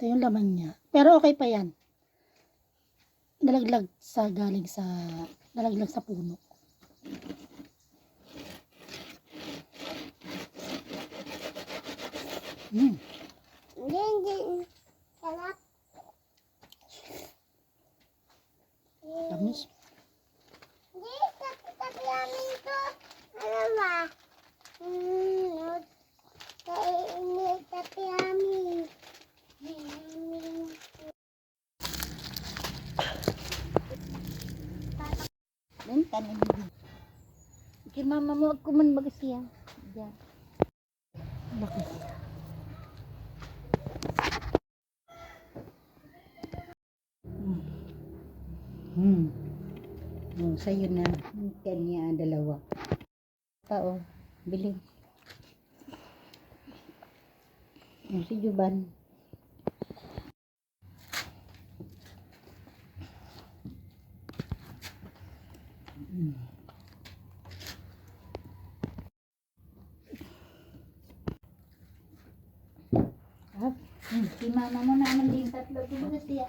Ito yung laman niya. Pero okay pa yan. Nalaglag sa puno. Hindi. Sarap. Tamis. Hindi, tapi namin to. Ano ba? Kainin tapi namin. Tanan din. Kay mama mo, ako man magasiya. Diyan. Bakit? Sa'yo na. Kanya dalawa. Tao, bili. Si Juban. Si mama mo naman din tatlo. Kung siya.